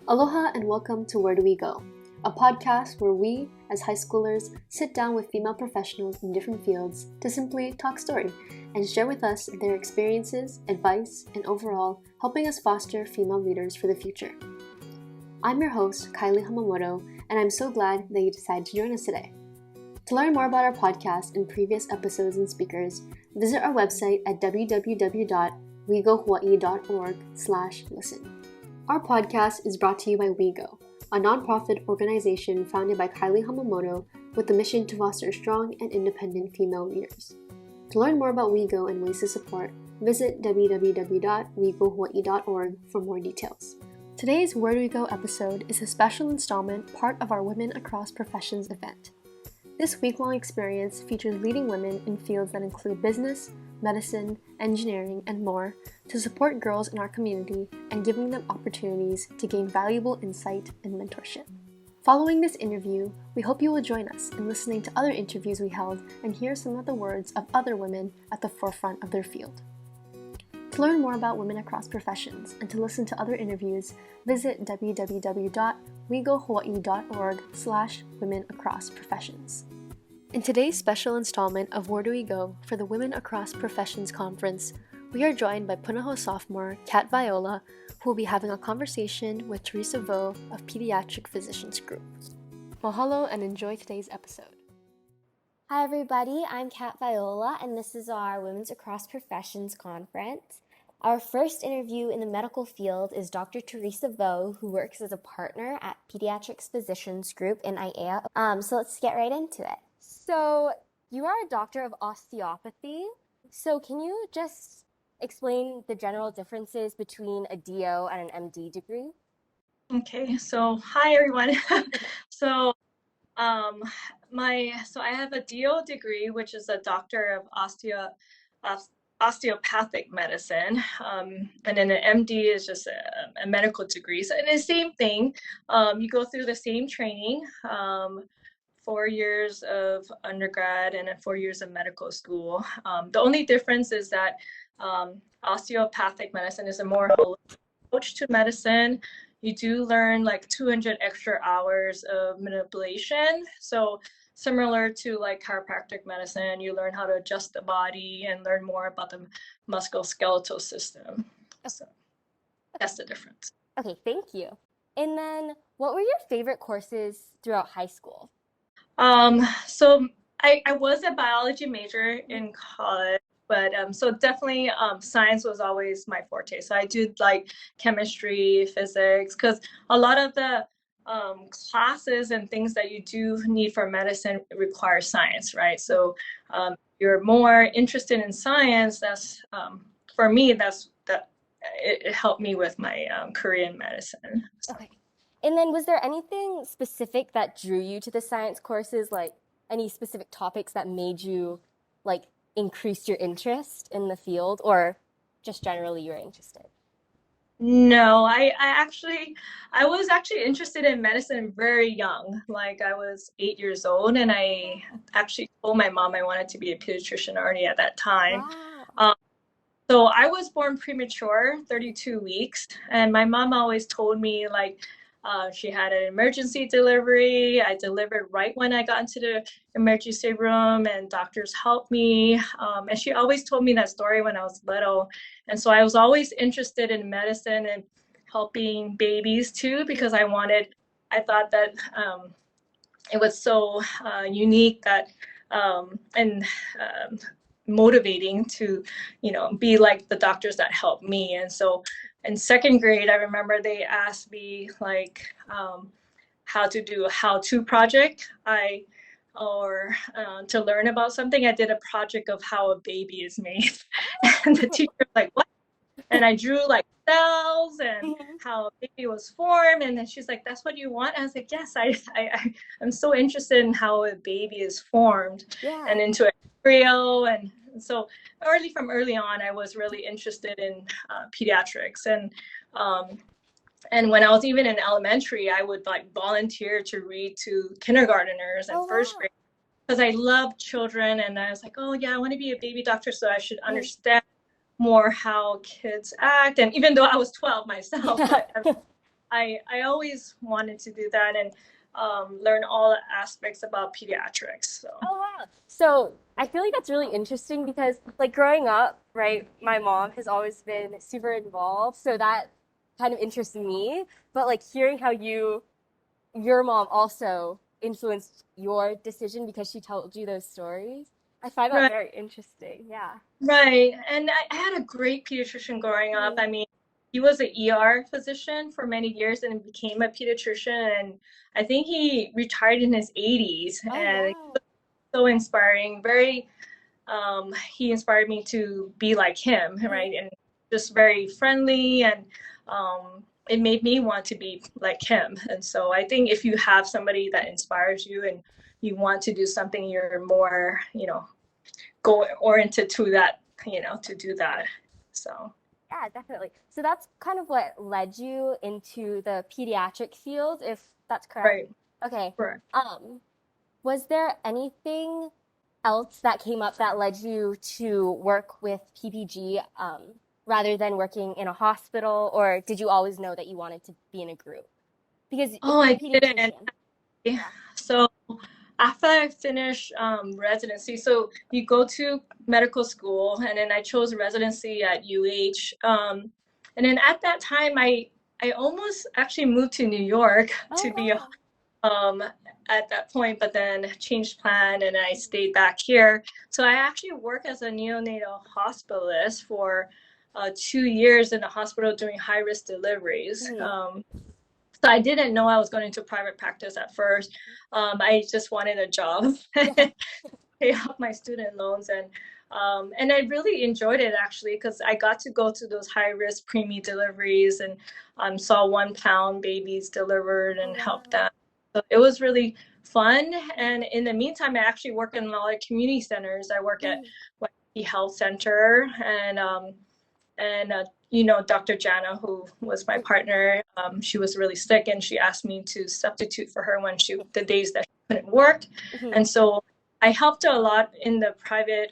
Aloha and welcome to Where Do We Go, a podcast where we, as high schoolers, sit down with female professionals in different fields to simply talk story and share with us their experiences, advice, and overall helping us foster female leaders for the future. I'm your host, Kylie Hamamoto, and I'm so glad that you decided to join us today. To learn more about our podcast and previous episodes and speakers, visit our website at www.wegohawaii.org/listen. Our podcast is brought to you by WeGo, a nonprofit organization founded by Kylie Hamamoto with the mission to foster strong and independent female leaders. To learn more about WeGo and ways to support, visit www.wegohawaii.org for more details. Today's Where Do We Go episode is a special installment part of our Women Across Professions event. This week-long experience features leading women in fields that include business, medicine, engineering, and more to support girls in our community and giving them opportunities to gain valuable insight and mentorship. Following this interview, we hope you will join us in listening to other interviews we held and hear some of the words of other women at the forefront of their field. To learn more about Women Across Professions and to listen to other interviews, visit www.wegohawaii.org/womenacrossprofessions. In today's special installment of Where Do We Go for the Women Across Professions Conference, we are joined by Punahou sophomore Kat Viola, who will be having a conversation with Teresa Vo of Pediatric Physicians Group. Mahalo and enjoy today's episode. Hi everybody, I'm Kat Viola and this is our Women's Across Professions Conference. Our first interview in the medical field is Dr. Teresa Vo, who works as a partner at Pediatric Physicians Group in IAEA. So let's get right into it. So you are a Doctor of Osteopathy. So can you just explain the general differences between a DO and an MD degree? Okay, so hi everyone. So I have a DO degree, which is a Doctor of Osteopathic Medicine, and then an MD is just a medical degree. So, and the same thing, you go through the same training, 4 years of undergrad and then 4 years of medical school. The only difference is that osteopathic medicine is a more holistic approach to medicine. You do learn like 200 extra hours of manipulation. So similar to like chiropractic medicine, you learn how to adjust the body and learn more about the musculoskeletal system. So that's the difference. Okay, thank you. And then what were your favorite courses throughout high school? So I was a biology major in college, but so definitely science was always my forte. So I did like chemistry, physics, because a lot of the classes and things that you do need for medicine require science, right? So you're more interested in science. That's for me. It helped me with my career in medicine. So. Okay. And then was there anything specific that drew you to the science courses, like any specific topics that made you like increase your interest in the field, or just generally you were interested? No, I was actually interested in medicine very young. Like I was 8 years old, and I actually told my mom I wanted to be a pediatrician already at that time. Wow. So I was born premature, 32 weeks, and my mom always told me like she had an emergency delivery. I delivered right when I got into the emergency room, and doctors helped me. And she always told me that story when I was little. And so I was always interested in medicine and helping babies too, because I thought that it was so unique that and motivating to, be like the doctors that helped me. And so in second grade, I remember they asked me like how to do a how-to project. To learn about something, I did a project of how a baby is made. And the teacher was like, what? And I drew like cells and how a baby was formed. And then she's like, that's what you want? I was like, yes, I'm so interested in how a baby is formed. Yeah. And into embryo. And so from early on, I was really interested in pediatrics. And when I was even in elementary, I would like volunteer to read to kindergarteners and first grade, because I love children. And I was like, oh yeah, I want to be a baby doctor, so I should understand more how kids act. And even though I was 12 myself, I always wanted to do that and learn all aspects about pediatrics. So Oh wow. So I feel like that's really interesting because like growing up, right, my mom has always been super involved, so that kind of interests me. But like hearing how your mom also influenced your decision because she told you those stories, I find that right, very interesting. Yeah. right. And I had a great pediatrician growing up. Mhm. I mean, he was an ER physician for many years and became a pediatrician. And I think he retired in his 80s. Oh And wow. so inspiring. Very, he inspired me to be like him, Mhm. right? And just very friendly, and it made me want to be like him. And so I think if you have somebody that inspires you and you want to do something, you're more, go oriented to that, to do that. So, Yeah, definitely. So that's kind of what led you into the pediatric field, if that's correct. right, Okay. correct. Um, Was there anything else that came up that led you to work with PPG rather than working in a hospital, or did you always know that you wanted to be in a group? Because if Oh, you're a I didn't. pediatrician, yeah. So after I finished residency, so you go to medical school, and then I chose residency at UH. And then at that time, I almost actually moved to New York Oh, to be wow. um, at that point, but then changed plan and I stayed back here. So I actually work as a neonatal hospitalist for 2 years in the hospital doing high risk deliveries. Mhm. So I didn't know I was going into private practice at first. I just wanted a job, Yeah. pay off my student loans, and I really enjoyed it actually because I got to go to those high risk preemie deliveries and saw 1 pound babies delivered Oh, and helped wow. them. So it was really fun. And in the meantime, I actually work in a lot of community centers. I work at Mhm. the health center, and Dr. Jana, who was my partner, she was really sick, and she asked me to substitute for her when the days that she couldn't work, Mhm. and so I helped a lot in the private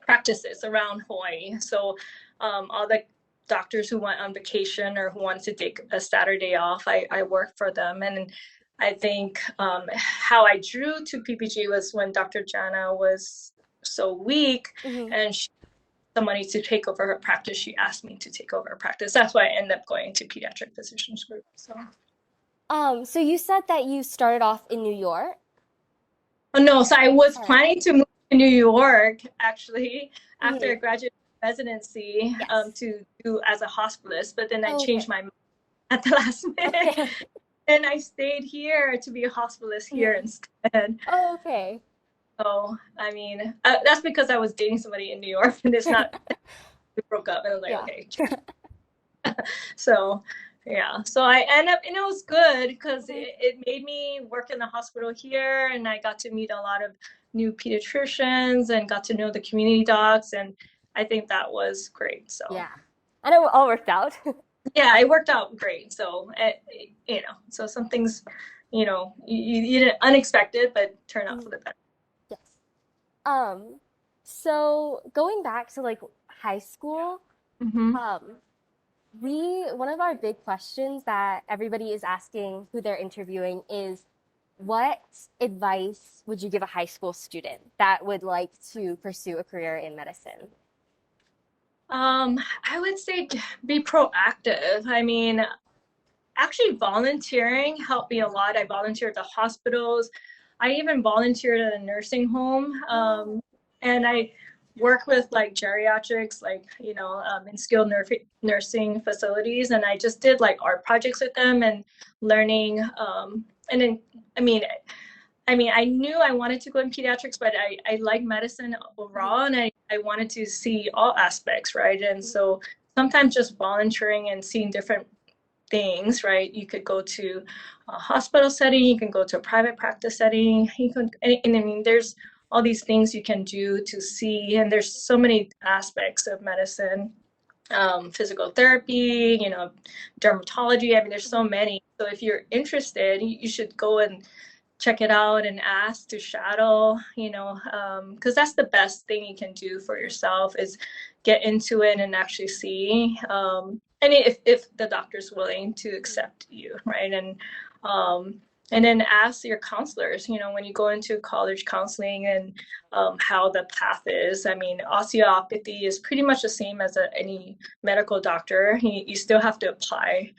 practices around Hawaii. So all the doctors who went on vacation or who wanted to take a Saturday off, I worked for them. And I think how I drew to PPG was when Dr. Jana was so weak Mhm. and she somebody to take over her practice. She asked me to take over her practice. That's why I ended up going to Pediatric Physicians Group. So, So you said that you started off in New York. oh no, so I was Sorry. planning to move to New York actually after I Mhm. graduated residency Yes. to do as a hospitalist, but then I Oh, changed okay. my mind at the last minute, Okay. and I stayed here to be a hospitalist here Mhm. instead. Oh, okay. So I mean, that's because I was dating somebody in New York, and it's not we broke up, and I was like, Yeah. okay. So yeah, so I ended up, and it was good because Mhm. it made me work in the hospital here, and I got to meet a lot of new pediatricians and got to know the community docs, and I think that was great. So Yeah. And it all worked out. yeah, it worked out great. So so some things, you didn't unexpected, but turn out for Mhm. the better. Yes. Um, so going back to like high school, Mm-hmm. um, one of our big questions that everybody is asking who they're interviewing is what advice would you give a high school student that would like to pursue a career in medicine? I would say be proactive. I mean, actually volunteering helped me a lot. I volunteered at the hospitals. I even volunteered at a nursing home. Oh, And I work with like geriatrics, like, in skilled nursing facilities. And I just did like art projects with them and learning. And then, I mean, I knew I wanted to go in pediatrics, but I like medicine mhm, overall, and I wanted to see all aspects, right? And mhm, so sometimes just volunteering and seeing different things, right? You could go to a hospital setting, you can go to a private practice setting, and I mean, there's all these things you can do to see, and there's so many aspects of medicine, physical therapy, dermatology. I mean, there's so mhm. many. So if you're interested, you should go and check it out and ask to shadow, because that's the best thing you can do for yourself is get into it and actually see. if the doctor's willing to accept you, right? And then ask your counselors, when you go into college counseling and how the path is. I mean, osteopathy is pretty much the same as any medical doctor. You still have to apply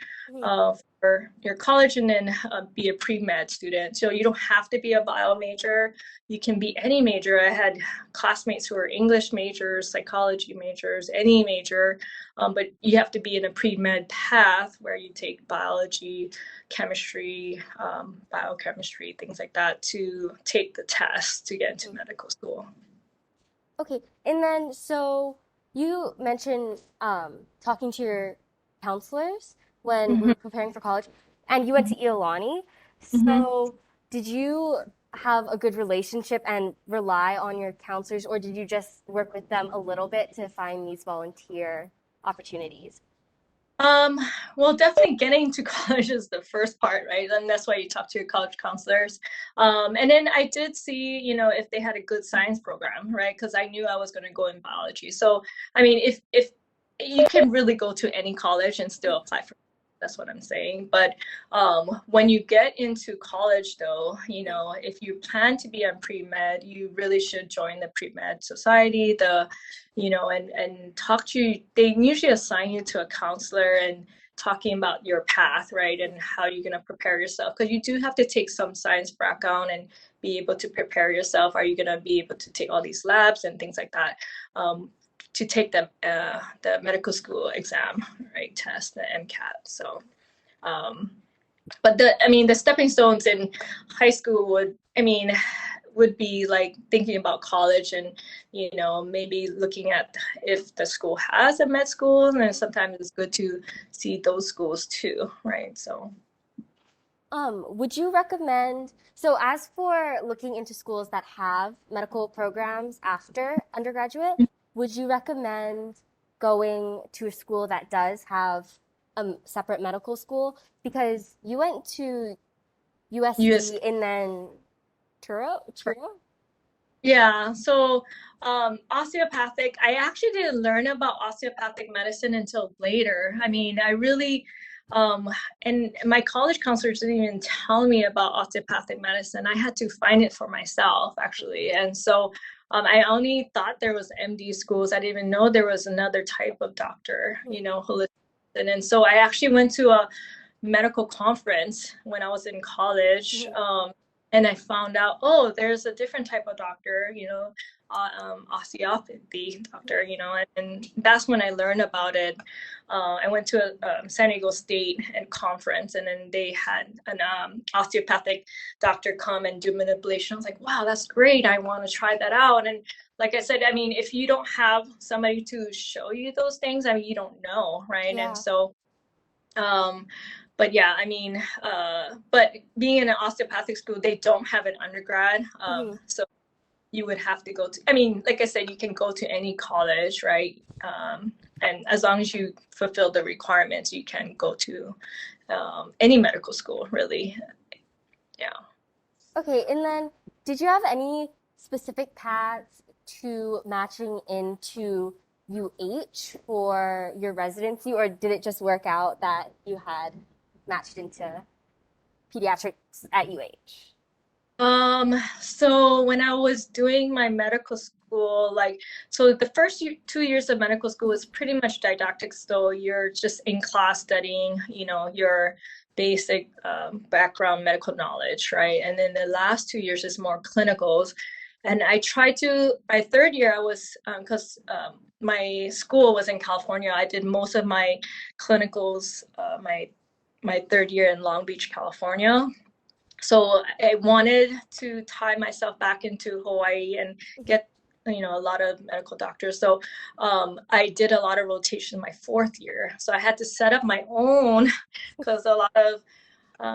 for your college and then be a pre-med student. So you don't have to be a bio major. You can be any major. I had classmates who were English majors, psychology majors, any major, but you have to be in a pre-med path where you take biology, chemistry, biochemistry, things like that to take the test to get into medical school. Okay, and then so you mentioned talking to your counselors when we were preparing for college, and you went to Iolani. So did you have a good relationship and rely on your counselors, or did you just work with them a little bit to find these volunteer opportunities? Well, definitely getting to college is the first part, right? And that's why you talk to your college counselors. And then I did see, if they had a good science program, right? Because I knew I was going to go in biology. So, I mean, if you can really go to any college and still apply for, that's what I'm saying. But when you get into college, though, if you plan to be on pre-med, you really should join the pre-med society, and talk to you. They usually assign you to a counselor and talking about your path, right? And how you're going to prepare yourself. Because you do have to take some science background and be able to prepare yourself. Are you going to be able to take all these labs and things like that? To take the medical school exam, right, test, the MCAT. So, but the stepping stones in high school would be like thinking about college and, maybe looking at if the school has a med school, and sometimes it's good to see those schools too, right? So. Would you recommend, so as for looking into schools that have medical programs after undergraduate, would you recommend going to a school that does have a separate medical school? Because you went to USC and then Touro? Yeah, so osteopathic, I actually didn't learn about osteopathic medicine until later. I mean, I really, and my college counselors didn't even tell me about osteopathic medicine. I had to find it for myself, actually. And so I only thought there was MD schools. I didn't even know there was another type of doctor, holistic. And so I actually went to a medical conference when I was in college. And I found out, there's a different type of doctor, osteopathy doctor, and that's when I learned about it. I went to a San Diego State conference, and then they had an osteopathic doctor come and do manipulation. I was like, wow, that's great. I want to try that out. And like I said, I mean, if you don't have somebody to show you those things, I mean, you don't know, right? Yeah. And so, but yeah, I mean, but being in an osteopathic school, they don't have an undergrad. So you would have to go to, I mean, like I said, you can go to any college, right? And as long as you fulfill the requirements, you can go to any medical school, really. Yeah. Okay, and then did you have any specific paths to matching into UH for your residency, or did it just work out that you had matched into pediatrics at UH? So when I was doing my medical school, so the first 2 years of medical school is pretty much didactic. So you're just in class studying, your basic background medical knowledge, right? And then the last 2 years is more clinicals. And I tried to, my third year, I was, because my school was in California, I did most of my clinicals, my third year in Long Beach, California. So I wanted to tie myself back into Hawaii and get, a lot of medical doctors. So I did a lot of rotation my fourth year. So I had to set up my own because a lot of,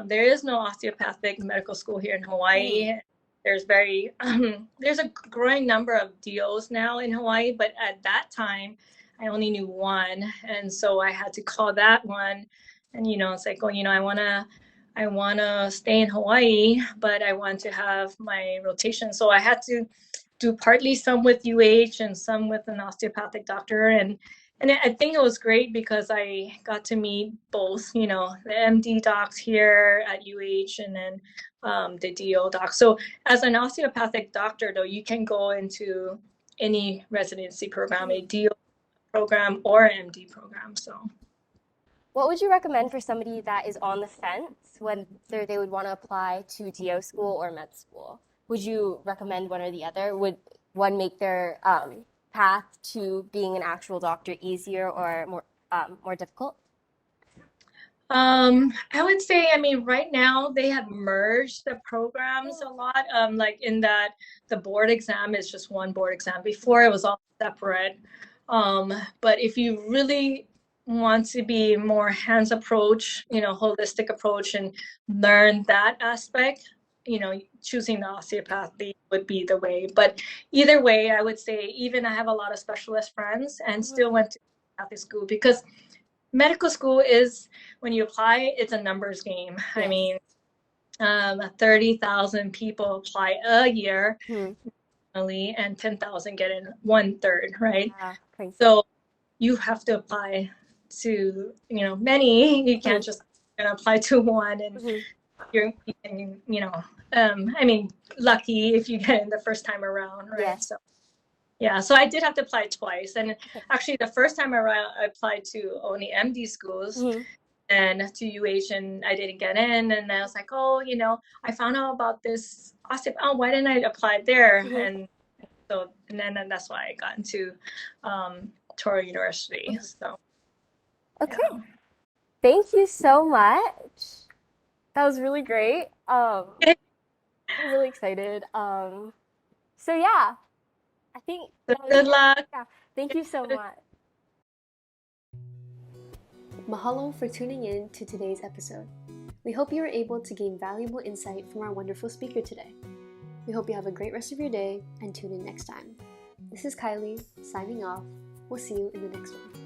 there is no osteopathic medical school here in Hawaii. There's there's a growing number of DOs now in Hawaii, but at that time I only knew one. And so I had to call that one. And, it's like, I want to stay in Hawaii, but I want to have my rotation. So I had to do partly some with UH and some with an osteopathic doctor. And And I think it was great because I got to meet both, you know, the MD docs here at UH and then the DO docs. So as an osteopathic doctor, though, you can go into any residency program, a DO program or an MD program. So What would you recommend for somebody that is on the fence whether they would want to apply to DO school or med school? Would you recommend one or the other? Would one make their path to being an actual doctor easier or more difficult? I would say, I mean, right now they have merged the programs a lot. Like in that the board exam is just one board exam. Before it was all separate. But if you really want to be more hands approach, you know, holistic approach and learn that aspect, you know, choosing the osteopathy would be the way. But either way, I would say even I have a lot of specialist friends and still went to osteopathy school because medical school is, when you apply, it's a numbers game. Yes. I mean, 30,000 people apply a year, and 10,000 get in 1/3, right? Yeah, crazy. So you have to apply to, you know, many. You can't just apply to one and you can, you know, I mean, lucky if you get in the first time around, right? Yes. So yeah, so I did have to apply twice. And actually the first time around I applied to only MD schools and to UH and I didn't get in. And I was like, oh, you know, I found out about this why didn't I apply there? And so, and then that's why I got into Touro University. So okay. Yeah. Thank you so much. That was really great. I'm really excited. So yeah, I think Good luck. Yeah, thank you so much. Mahalo for tuning in to today's episode. We hope you were able to gain valuable insight from our wonderful speaker today. We hope you have a great rest of your day and tune in next time. This is Kylie, signing off. We'll see you in the next one.